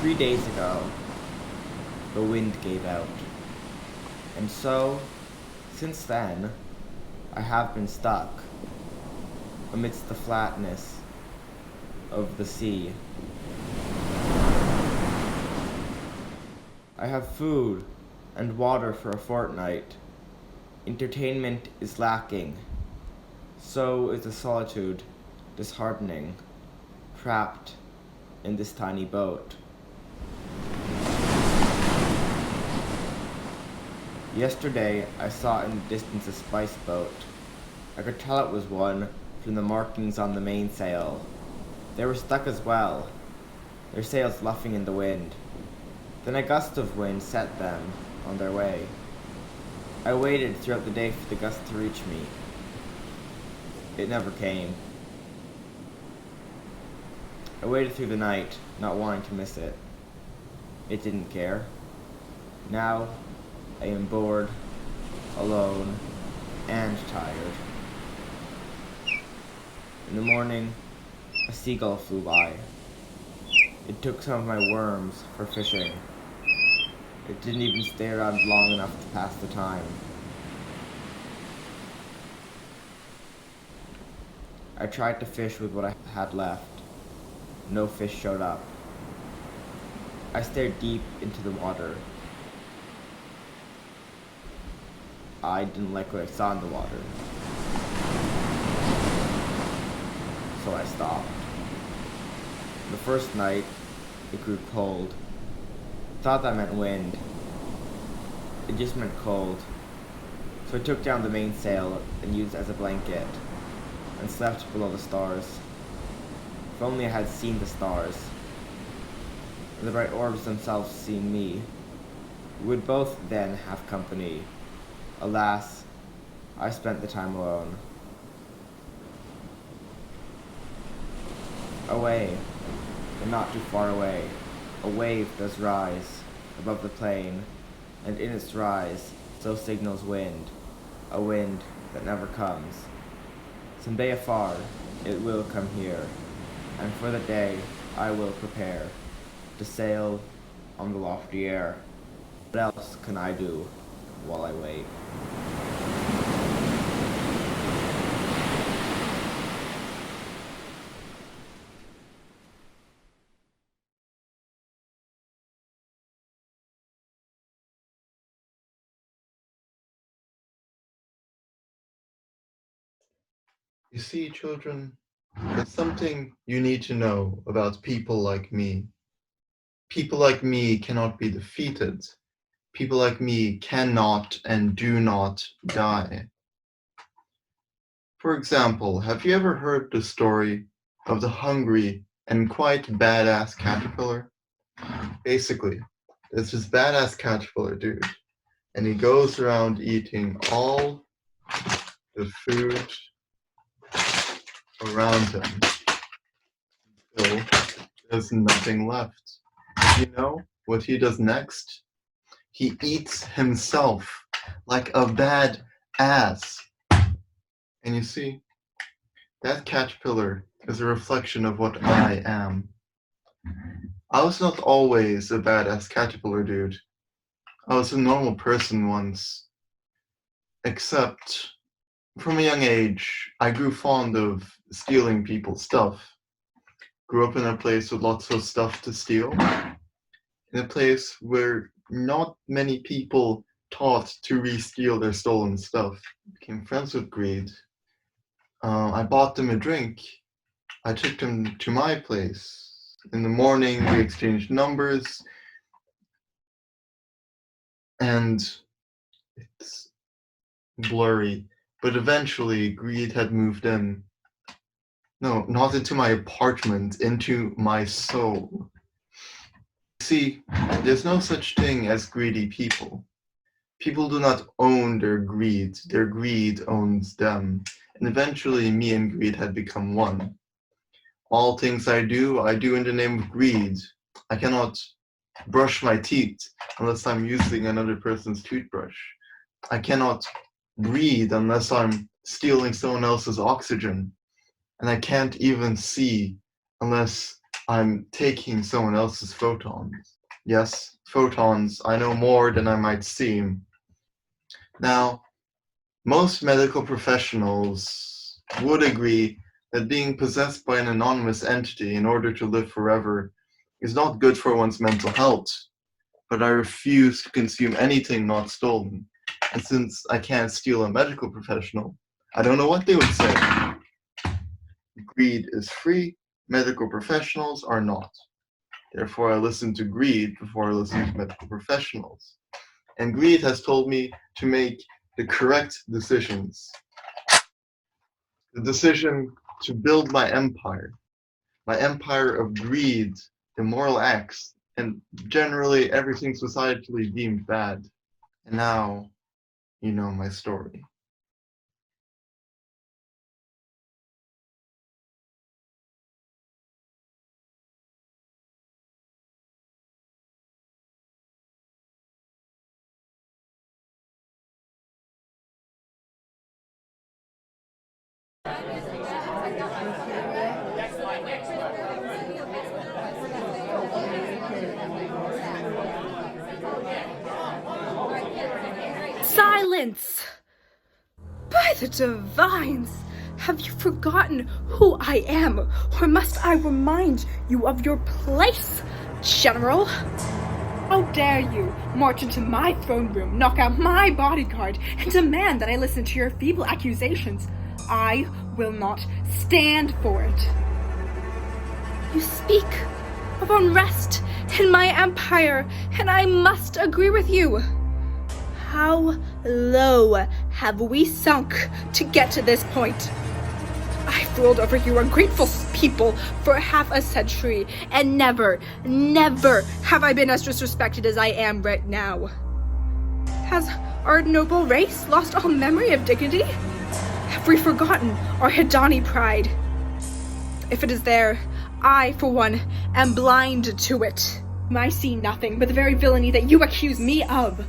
3 days ago, the wind gave out. And so, since then, I have been stuck amidst the flatness of the sea. I have food and water for a fortnight. Entertainment is lacking. So is the solitude disheartening, trapped in this tiny boat. Yesterday, I saw in the distance a spice boat. I could tell it was one from the markings on the mainsail. They were stuck as well, their sails luffing in the wind. Then a gust of wind set them on their way. I waited throughout the day for the gust to reach me. It never came. I waited through the night, not wanting to miss it. It didn't care. Now, I am bored, alone, and tired. In the morning, a seagull flew by. It took some of my worms for fishing. It didn't even stay around long enough to pass the time. I tried to fish with what I had left. No fish showed up. I stared deep into the water. I didn't like what I saw in the water. So I stopped. The first night, it grew cold. I thought that meant wind. It just meant cold. So I took down the mainsail and used it as a blanket, and slept below the stars. If only I had seen the stars, and the bright orbs themselves seen me, we would both then have company. Alas, I spent the time alone. Away, but not too far away, a wave does rise above the plain, and in its rise, so signals wind, a wind that never comes. Someday afar, it will come here, and for the day I will prepare to sail on the lofty air. What else can I do while I wait? You see, children, there's something you need to know about people like me. People like me cannot be defeated. People like me cannot and do not die. For example, have you ever heard the story of the hungry and quite badass caterpillar? Basically, there's this badass caterpillar dude, and he goes around eating all the food around him until there's nothing left. You know what he does next? He eats himself like a bad ass. And you see, that caterpillar is a reflection of what I am. I was not always a badass caterpillar dude. I was a normal person once. Except, from a young age, I grew fond of stealing people's stuff. Grew up in a place with lots of stuff to steal. In a place where not many people taught to re-steal their stolen stuff. Became friends with greed. I bought them a drink. I took them to my place. In the morning, we exchanged numbers. And it's blurry. But eventually, greed had moved in. No, not into my apartment, into my soul. See, there's no such thing as greedy people. People do not own their greed owns them. And eventually, me and greed had become one. All things I do in the name of greed. I cannot brush my teeth unless I'm using another person's toothbrush. I cannot breathe unless I'm stealing someone else's oxygen. And I can't even see unless I'm taking someone else's photons. Yes, photons, I know more than I might seem. Now, most medical professionals would agree that being possessed by an anonymous entity in order to live forever is not good for one's mental health, but I refuse to consume anything not stolen. And since I can't steal a medical professional, I don't know what they would say. Greed is free, medical professionals are not. Therefore, I listen to greed before I listen to medical professionals. And greed has told me to make the correct decisions. The decision to build my empire of greed, immoral acts, and generally everything societally deemed bad. And now, you know my story. Silence! By the divines! Have you forgotten who I am, or must I remind you of your place, General? How dare you march into my throne room, knock out my bodyguard, and demand that I listen to your feeble accusations? I will not stand for it. You speak of unrest in my empire, and I must agree with you. How low have we sunk to get to this point? I've ruled over you ungrateful people for half a century, and never have I been as disrespected as I am right now. Has our noble race lost all memory of dignity? Have we forgotten our Hidani pride? If it is there, I, for one, am blind to it. I see nothing but the very villainy that you accuse me of.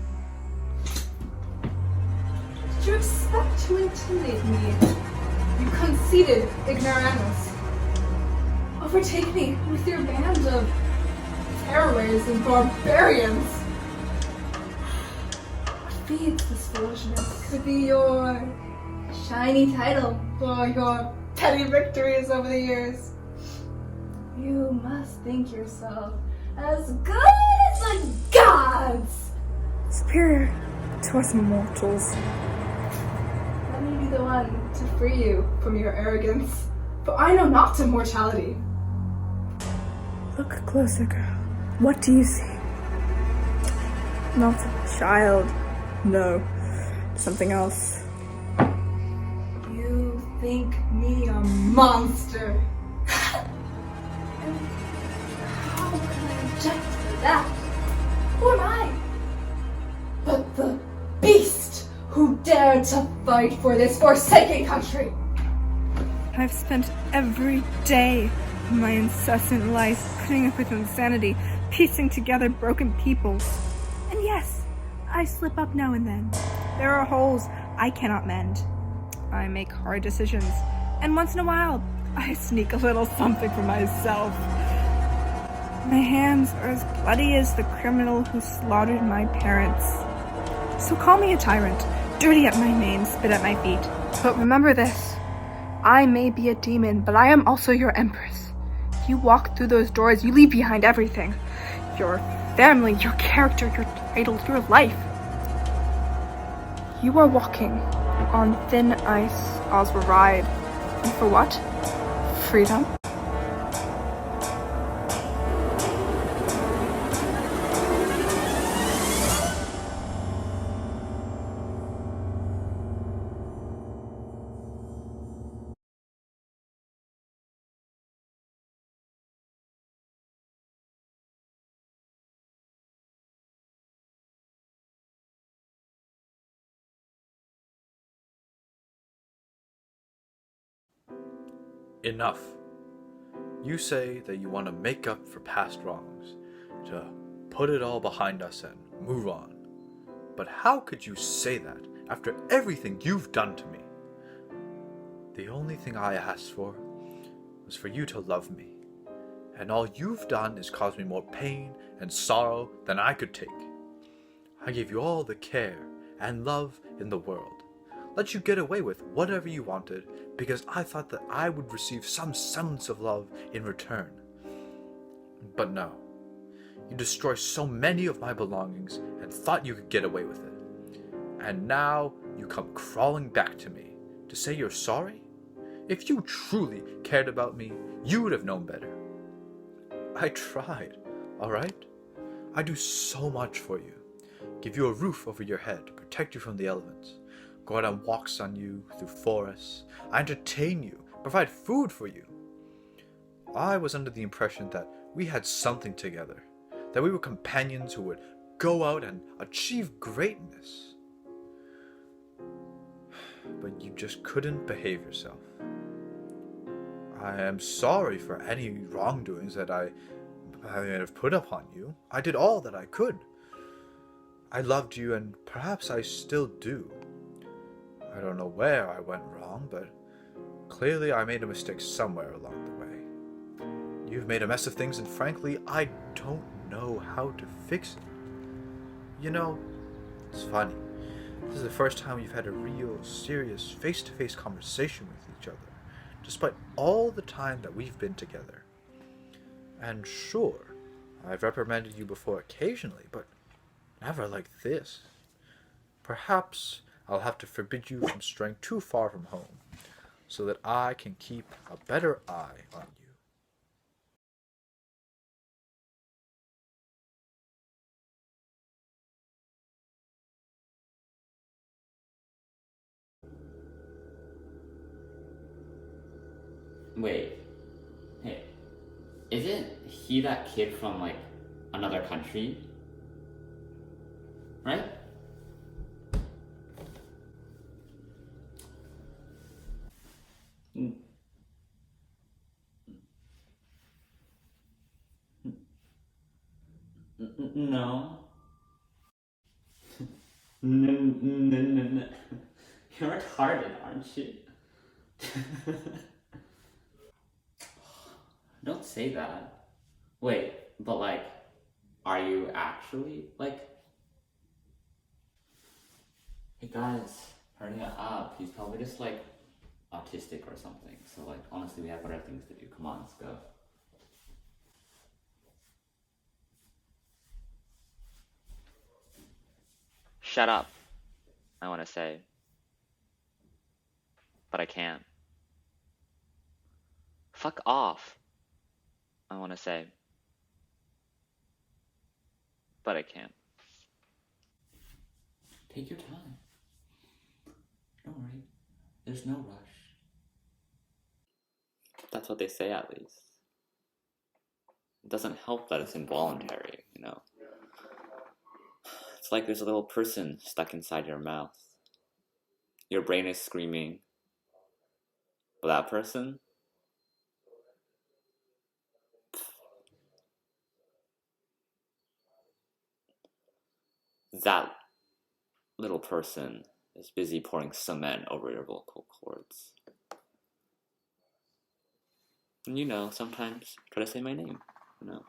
Did you expect to intimidate me, you conceited ignoramus? Overtake me with your band of terrorists and barbarians. What feeds this foolishness? Could be your shiny title for your petty victories over the years. You must think yourself as good as the gods, superior to us mortals. Let me be the one to free you from your arrogance, for I know not immortality. Look closer, girl. What do you see? Not a child. No, something else. You think me a monster? And how can I object to that? Who am I? But the beast who dared to fight for this forsaken country. I've spent every day of my incessant life putting up with insanity, piecing together broken peoples. And yes, I slip up now and then. There are holes I cannot mend. I make hard decisions, and once in a while, I sneak a little something for myself. My hands are as bloody as the criminal who slaughtered my parents. So call me a tyrant, dirty at my name, spit at my feet. But remember this, I may be a demon, but I am also your empress. You walk through those doors, you leave behind everything. Your family, your character, your title, your life. You are walking on thin ice, Oswald Ride. And for what? Freedom? Enough. You say that you want to make up for past wrongs, to put it all behind us and move on. But how could you say that after everything you've done to me? The only thing I asked for was for you to love me, and all you've done is cause me more pain and sorrow than I could take. I gave you all the care and love in the world, let you get away with whatever you wanted because I thought that I would receive some semblance of love in return. But no, you destroyed so many of my belongings and thought you could get away with it. And now you come crawling back to me to say you're sorry? If you truly cared about me, you would have known better. I tried, alright? I do so much for you. Give you a roof over your head to protect you from the elements. Go out on walks on you through forests. I entertain you, provide food for you. I was under the impression that we had something together, that we were companions who would go out and achieve greatness. But you just couldn't behave yourself. I am sorry for any wrongdoings that I may have put upon you. I did all that I could. I loved you, and perhaps I still do. I don't know where I went wrong, but clearly I made a mistake somewhere along the way. You've made a mess of things, and frankly, I don't know how to fix it. You know, it's funny. This is the first time we've had a real, serious, face-to-face conversation with each other, despite all the time that we've been together. And sure, I've reprimanded you before occasionally, but never like this. Perhaps I'll have to forbid you from straying too far from home, so that I can keep a better eye on you. Wait. Hey. Isn't he that kid from, like, another country? Right? No. No. You're retarded, aren't you? Don't say that. Wait, but like, are you actually, like... Hey guys, hurry up. He's probably just like autistic or something. So like, honestly, we have better things to do. Come on, let's go. Shut up, I want to say. But I can't. Fuck off, I want to say. But I can't. Take your time. Don't worry. There's no rush. That's what they say, at least. It doesn't help that it's involuntary, you know? It's like there's a little person stuck inside your mouth. Your brain is screaming. But that person? That little person is busy pouring cement over your vocal cords. And you know, sometimes try to say my name, you know.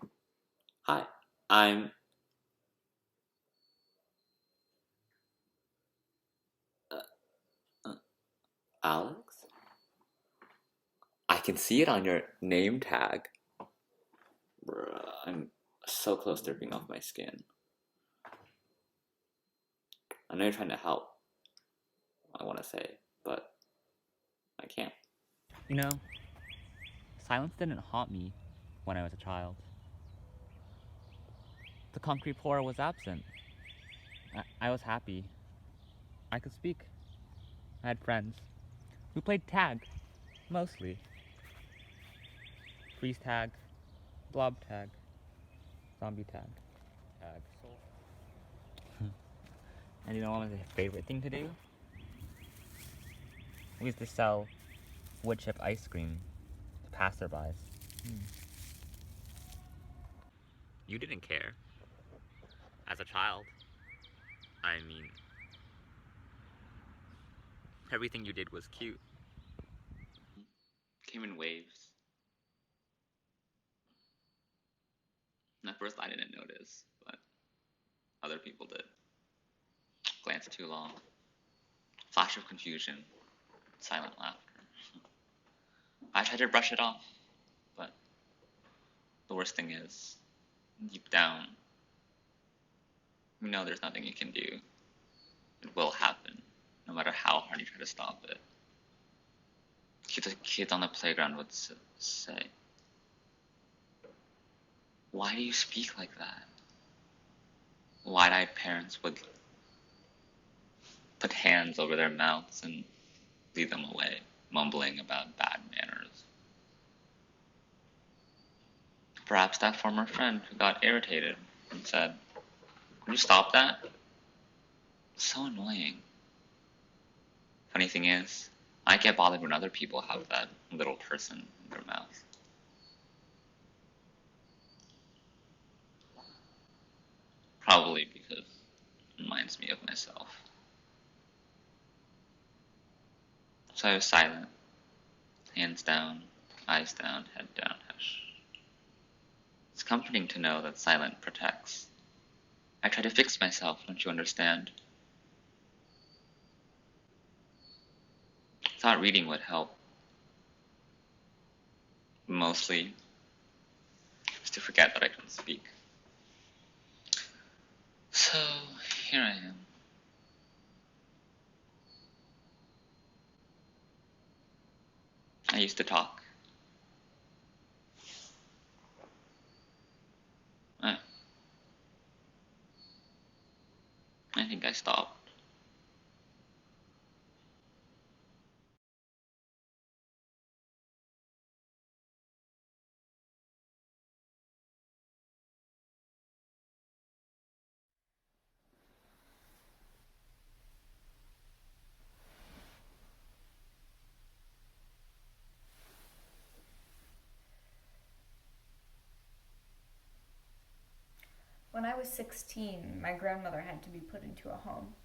Hi, I'm... Alex? I can see it on your name tag. Bruh, I'm so close to ripping off my skin. I know you're trying to help, I want to say, but I can't. You know, silence didn't haunt me when I was a child. The concrete floor was absent. I was happy. I could speak. I had friends. We played tag, mostly. Freeze tag, blob tag, zombie tag. And you know what was my favorite thing to do? We used to sell wood chip ice cream to passerbys. You didn't care. As a child. I mean, everything you did was cute. Came in waves. first I didn't notice, but other people did. Glance too long. Flash of confusion. Silent laughter. I tried to brush it off, but the worst thing is, deep down, you know there's nothing you can do. It will happen, no matter how hard you try to stop it. Kids on the playground would say, "Why do you speak like that?" Wide-eyed parents would put hands over their mouths and lead them away, mumbling about bad manners. Perhaps that former friend who got irritated and said, "Would you stop that? It's so annoying." Funny thing is, I get bothered when other people have that little person in their mouth. Probably because it reminds me of myself. So I was silent, hands down, eyes down, head down, hush. It's comforting to know that silence protects. I try to fix myself, don't you understand? I thought reading would help. Mostly, just to forget that I couldn't speak. So, here I am. I used to talk. I think I stopped. When I was 16, my grandmother had to be put into a home.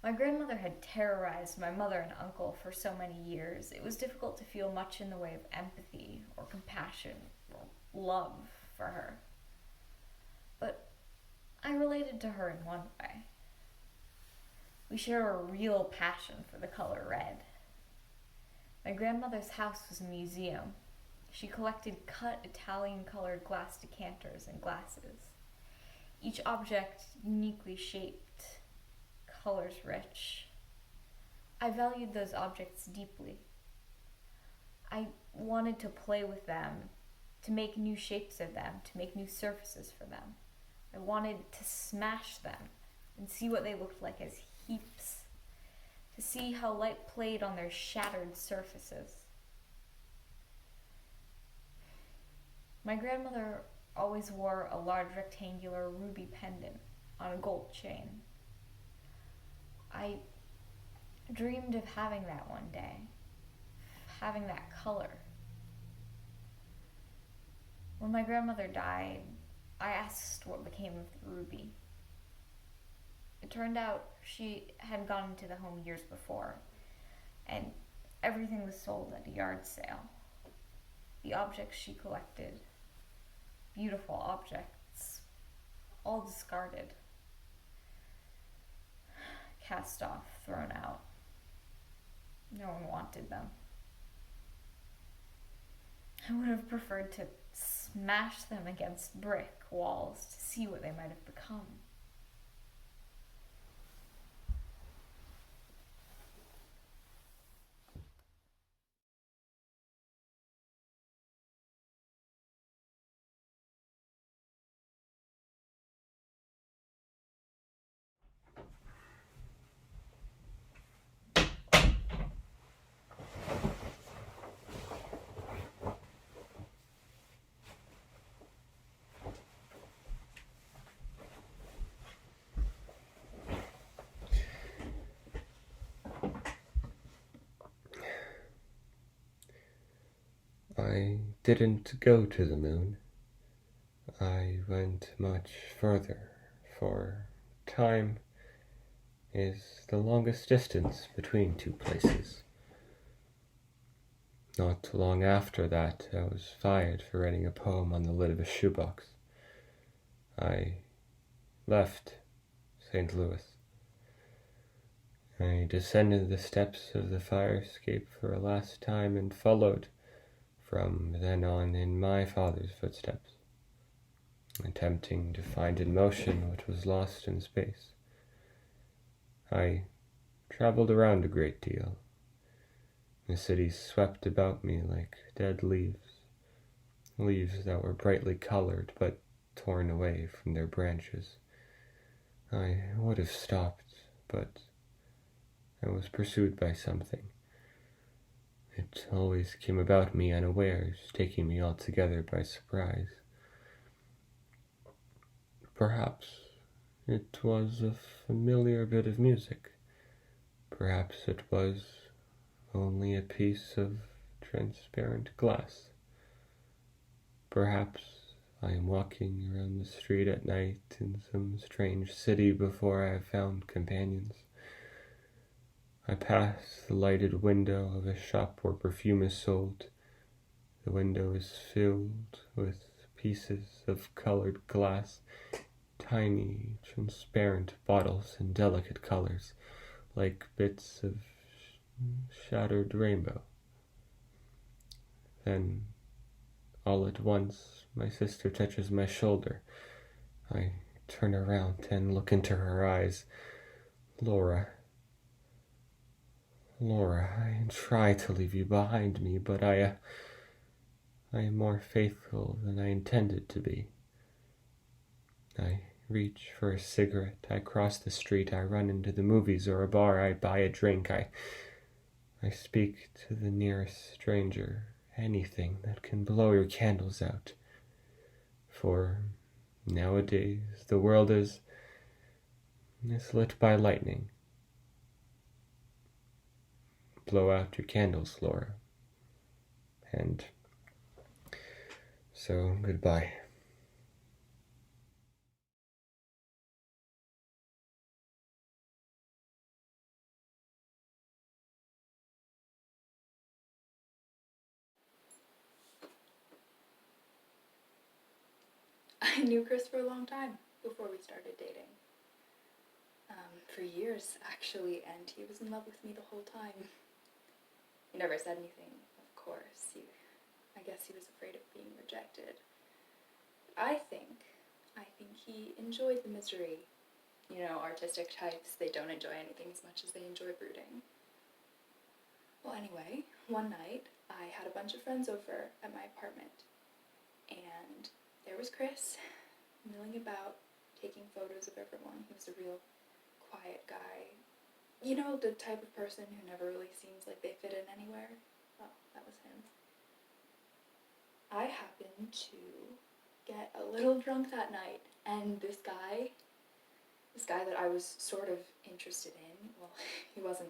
My grandmother had terrorized my mother and uncle for so many years, it was difficult to feel much in the way of empathy or compassion or love for her. But I related to her in one way. We share a real passion for the color red. My grandmother's house was a museum. She collected cut Italian-colored glass decanters and glasses. Each object uniquely shaped, colors rich. I valued those objects deeply. I wanted to play with them, to make new shapes of them, to make new surfaces for them. I wanted to smash them and see what they looked like as heaps, to see how light played on their shattered surfaces. My grandmother always wore a large rectangular ruby pendant on a gold chain. I dreamed of having that one day, having that color. When my grandmother died, I asked what became of the ruby. It turned out she had gone into the home years before, and everything was sold at a yard sale. The objects she collected, beautiful objects, all discarded, cast off, thrown out. No one wanted them. I would have preferred to smash them against brick walls to see what they might have become. I didn't go to the moon. I went much further, for time is the longest distance between two places. Not long after that, I was fired for writing a poem on the lid of a shoebox. I left St. Louis. I descended the steps of the fire escape for a last time and followed from then on in my father's footsteps, attempting to find in motion what was lost in space. I traveled around a great deal. The city swept about me like dead leaves, leaves that were brightly colored but torn away from their branches. I would have stopped, but I was pursued by something. It always came about me unawares, taking me altogether by surprise. Perhaps it was a familiar bit of music. Perhaps it was only a piece of transparent glass. Perhaps I am walking around the street at night in some strange city before I have found companions. I pass the lighted window of a shop where perfume is sold. The window is filled with pieces of colored glass, tiny, transparent bottles in delicate colors, like bits of shattered rainbow. Then, all at once, my sister touches my shoulder. I turn around and look into her eyes. Laura, I try to leave you behind me, but I am more faithful than I intended to be. I reach for a cigarette. I cross the street. I run into the movies or a bar. I buy a drink. I speak to the nearest stranger. Anything that can blow your candles out. For nowadays the world is lit by lightning. Blow out your candles, Laura. And so, goodbye. I knew Chris for a long time before we started dating. For years, actually, and he was in love with me the whole time. He never said anything, of course. I guess he was afraid of being rejected. I think he enjoyed the misery. You know, artistic types, they don't enjoy anything as much as they enjoy brooding. Well, anyway, one night, I had a bunch of friends over at my apartment, and there was Chris, milling about, taking photos of everyone. He was a real quiet guy. You know, the type of person who never really seems like they fit in anywhere? Well, that was him. I happened to get a little drunk that night, and this guy that I was sort of interested in, well, he wasn't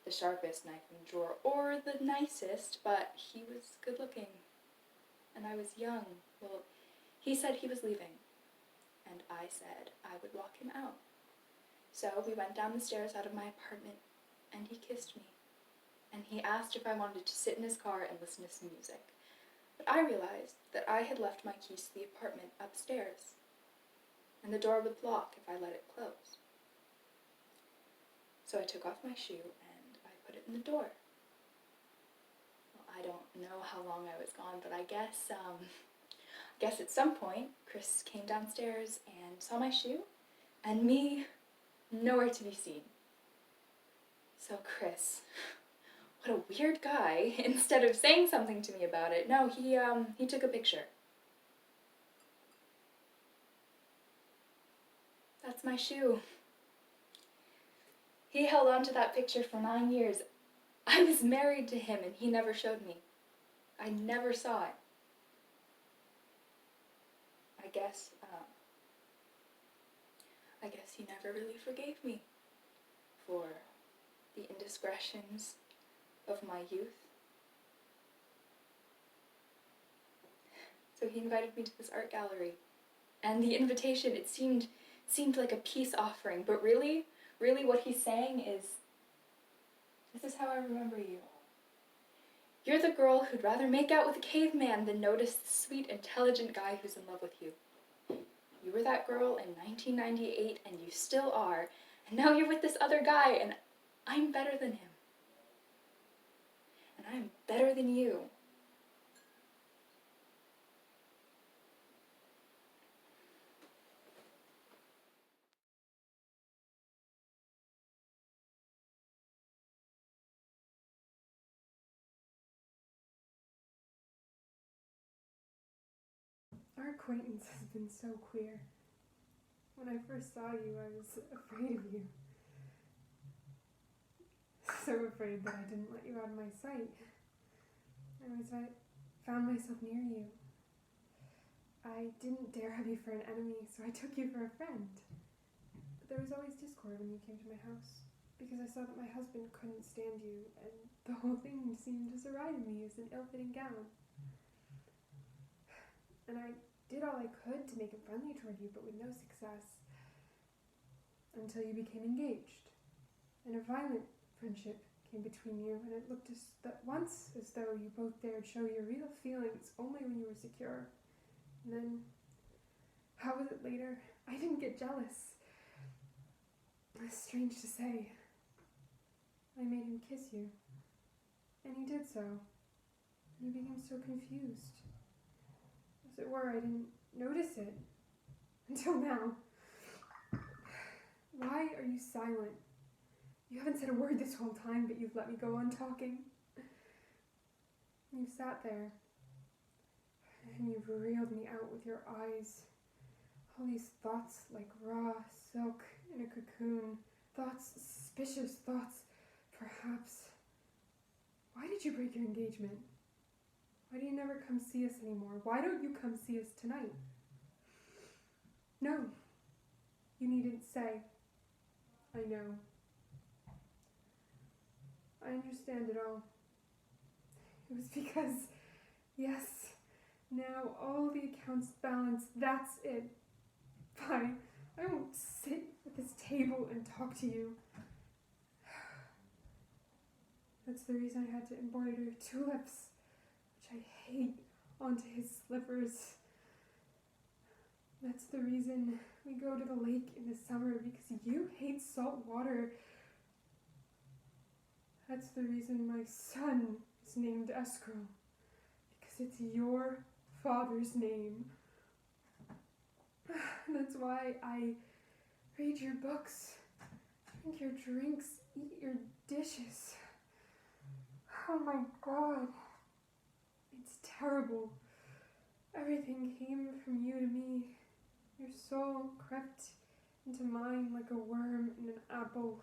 the sharpest knife in the drawer or the nicest, but he was good looking. And I was young. Well, he said he was leaving, and I said I would walk him out. So we went down the stairs out of my apartment, and he kissed me. And he asked if I wanted to sit in his car and listen to some music. But I realized that I had left my keys to the apartment upstairs, and the door would lock if I let it close. So I took off my shoe and I put it in the door. Well, I don't know how long I was gone, but I guess at some point Chris came downstairs and saw my shoe, and me nowhere to be seen. So Chris, what a weird guy, instead of saying something to me about it, no, he took a picture. That's my shoe. He held on to that picture for 9 years. I was married to him and he never showed me. I never saw it. I guess he never really forgave me for the indiscretions of my youth. So he invited me to this art gallery, and the invitation, it seemed like a peace offering, but really what he's saying is, this is how I remember you. You're the girl who'd rather make out with a caveman than notice the sweet, intelligent guy who's in love with you. You were that girl in 1998, and you still are. And now you're with this other guy, and I'm better than him. And I'm better than you. Our acquaintance has been so queer. When I first saw you, I was afraid of you. So afraid that I didn't let you out of my sight. And as I found myself near you, I didn't dare have you for an enemy, so I took you for a friend. But there was always discord when you came to my house, because I saw that my husband couldn't stand you, and the whole thing seemed as awry to me as an ill-fitting gown. And I did all I could to make him friendly toward you, but with no success. Until you became engaged. And a violent friendship came between you, and it looked as though you both dared show your real feelings only when you were secure. And then, how was it later? I didn't get jealous. It's strange to say. I made him kiss you. And he did so. And you became so confused. As it were, I didn't notice it until now. Why are you silent? You haven't said a word this whole time, but you've let me go on talking. You sat there, and you've reeled me out with your eyes. All these thoughts like raw silk in a cocoon. Thoughts, suspicious thoughts, perhaps. Why did you break your engagement? Why do you never come see us anymore? Why don't you come see us tonight? No, you needn't say. I know. I understand it all. It was because, yes, now all the accounts balance, that's it. Fine, I won't sit at this table and talk to you. That's the reason I had to embroider tulips, which I hate, onto his slippers. That's the reason we go to the lake in the summer, because you hate salt water. That's the reason my son is named Escrow, because it's your father's name. That's why I read your books, drink your drinks, eat your dishes. Oh my God, it's terrible. Everything came from you to me. Your soul crept into mine like a worm in an apple.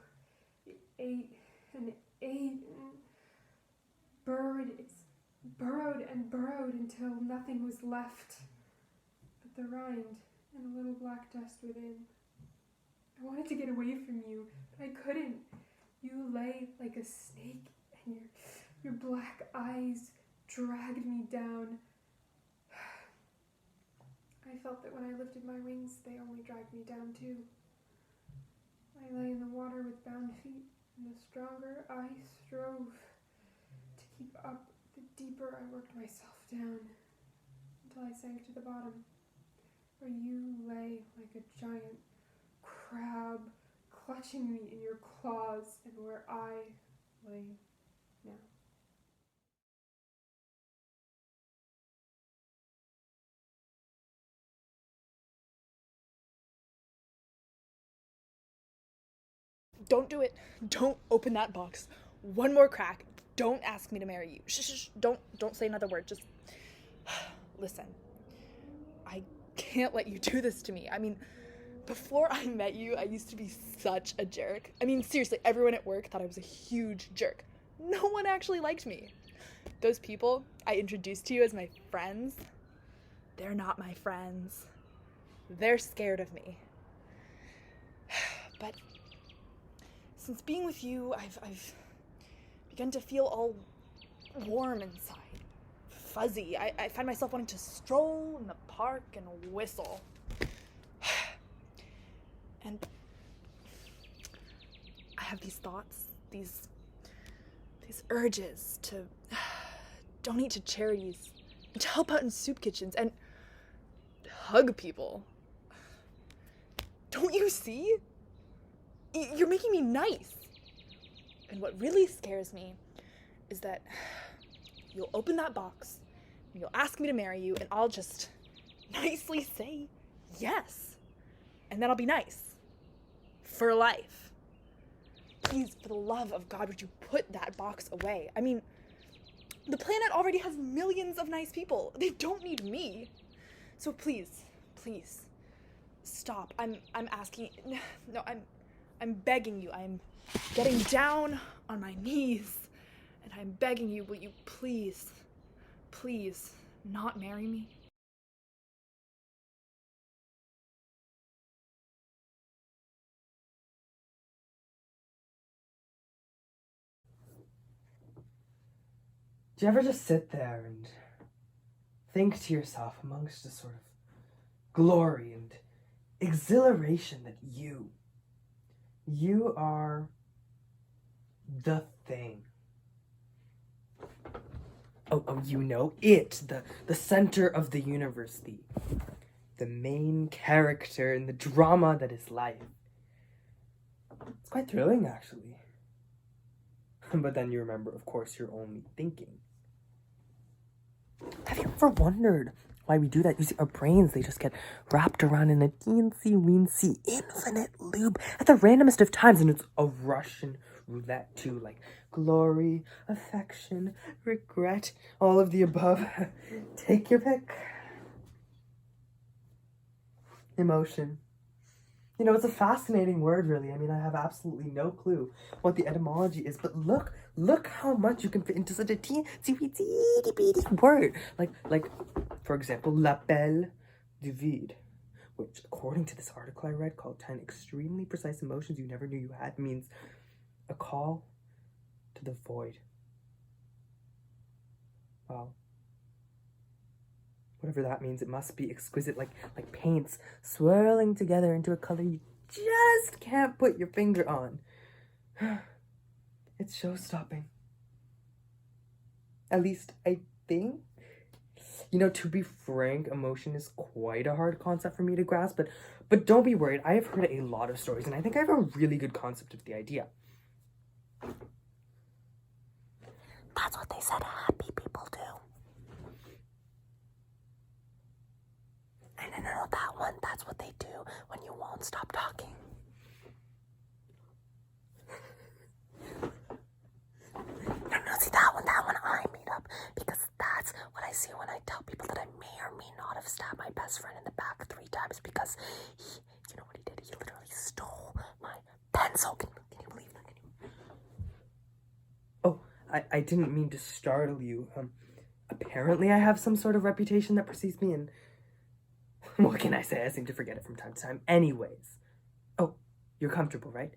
It ate and ate and burrowed and burrowed until nothing was left but the rind and a little black dust within. I wanted to get away from you, but I couldn't. You lay like a snake, and your black eyes dragged me down. I felt that when I lifted my wings, they only dragged me down too. I lay in the water with bound feet, and the stronger I strove to keep up, the deeper I worked myself down, until I sank to the bottom, where you lay like a giant crab, clutching me in your claws, and where I lay now. Don't do it. Don't open that box. One more crack. Don't ask me to marry you. Shh, shh, shh. Don't say another word. Just listen. I can't let you do this to me. I mean, before I met you, I used to be such a jerk. I mean, seriously, everyone at work thought I was a huge jerk. No one actually liked me. Those people I introduced to you as my friends, they're not my friends. They're scared of me. But since being with you, I've begun to feel all warm inside, fuzzy. I find myself wanting to stroll in the park and whistle. And I have these thoughts, these urges to donate to charities, to help out in soup kitchens, and hug people. Don't you see? You're making me nice. And what really scares me is that you'll open that box, and you'll ask me to marry you, and I'll just nicely say yes. And then I'll be nice. For life. Please, for the love of God, would you put that box away? I mean, the planet already has millions of nice people. They don't need me. So please, please, stop. I'm asking, no, I'm begging you. I'm getting down on my knees, and I'm begging you, will you please, please not marry me? Do you ever just sit there and think to yourself amongst the sort of glory and exhilaration that you are the thing. Oh, you know, the center of the universe, the main character in the drama that is life. It's quite thrilling, actually. But then you remember, of course, you're only thinking. Have you ever wondered why we do that? You see, our brains, they just get wrapped around in a teensy-weensy infinite loop at the randomest of times, and it's a Russian roulette too, like glory, affection, regret, all of the above. Take your pick. Emotion. You know, it's a fascinating word, really. I mean, I have absolutely no clue what the etymology is, but look how much you can fit into such a teensy-weensy word. Like, for example, l'appel du vide, which, according to this article I read called 10 Extremely Precise Emotions You Never Knew You Had, means a call to the void. Wow. Whatever that means, it must be exquisite, like paints swirling together into a color you just can't put your finger on. It's show-stopping. At least, I think. You know, to be frank, emotion is quite a hard concept for me to grasp, but don't be worried. I have heard a lot of stories, and I think I have a really good concept of the idea. That's what they said happy people do. No, that one, that's what they do when you won't stop talking. No, see that one I made up, because that's what I see when I tell people that I may or may not have stabbed my best friend in the back 3 times, because he, you know what he did? He literally stole my pencil. Can you believe that? Oh, I didn't mean to startle you. Apparently I have some sort of reputation that precedes me, and what can I say? I seem to forget it from time to time. Anyways. Oh, you're comfortable, right?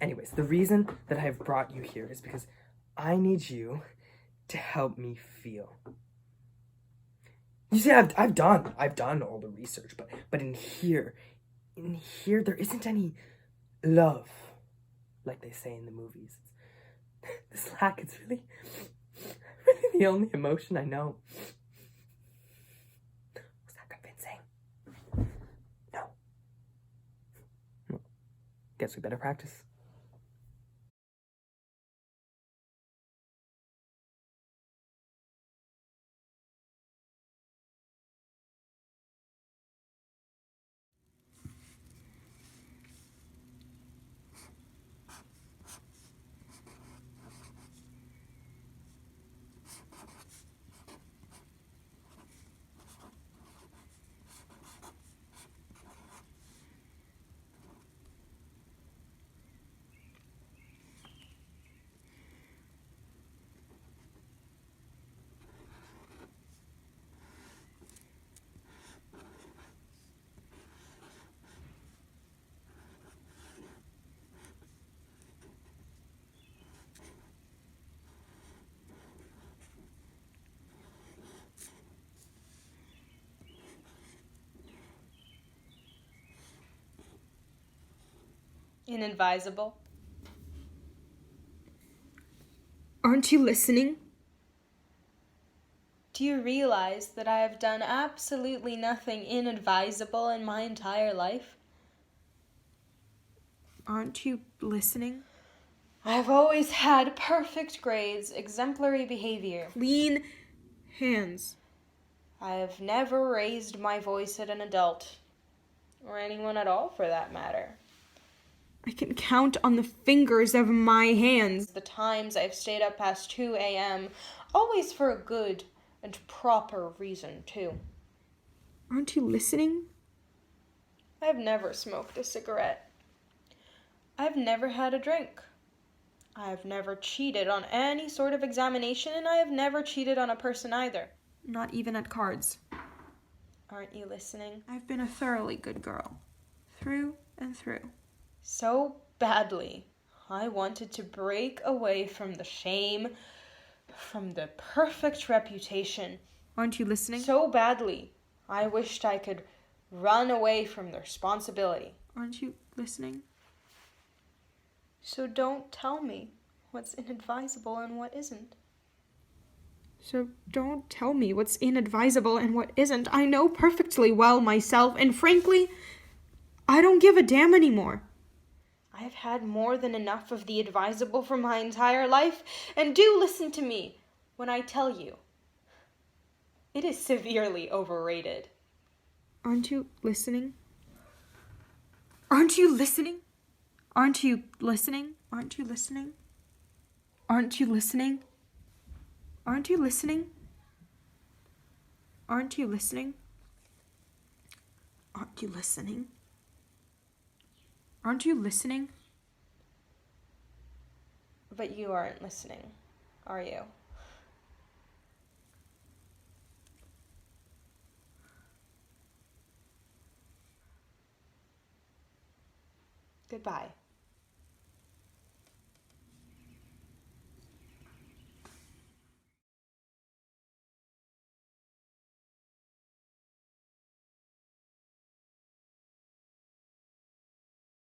Anyways, the reason that I have brought you here is because I need you to help me feel. You see, I've done all the research, but in here there isn't any love, like they say in the movies. This lack is really the only emotion I know. Guess we better practice. Inadvisable. Aren't you listening? Do you realize that I have done absolutely nothing inadvisable in my entire life? Aren't you listening? I've always had perfect grades, exemplary behavior. Clean hands. I have never raised my voice at an adult, or anyone at all for that matter. I can count on the fingers of my hands The times I've stayed up past 2 a.m., always for a good and proper reason, too. Aren't you listening? I've never smoked a cigarette. I've never had a drink. I have never cheated on any sort of examination, and I have never cheated on a person either. Not even at cards. Aren't you listening? I've been a thoroughly good girl. Through and through. So badly, I wanted to break away from the shame, from the perfect reputation. Aren't you listening? So badly, I wished I could run away from the responsibility. Aren't you listening? So don't tell me what's inadvisable and what isn't. So don't tell me what's inadvisable and what isn't. I know perfectly well myself, and frankly, I don't give a damn anymore. I've had more than enough of the advisable for my entire life, and do listen to me when I tell you. It is severely overrated. Aren't you listening? Aren't you listening? Aren't you listening? Aren't you listening? Aren't you listening? Aren't you listening? Aren't you listening? Aren't you listening? Aren't you listening? But you aren't listening, are you? Goodbye.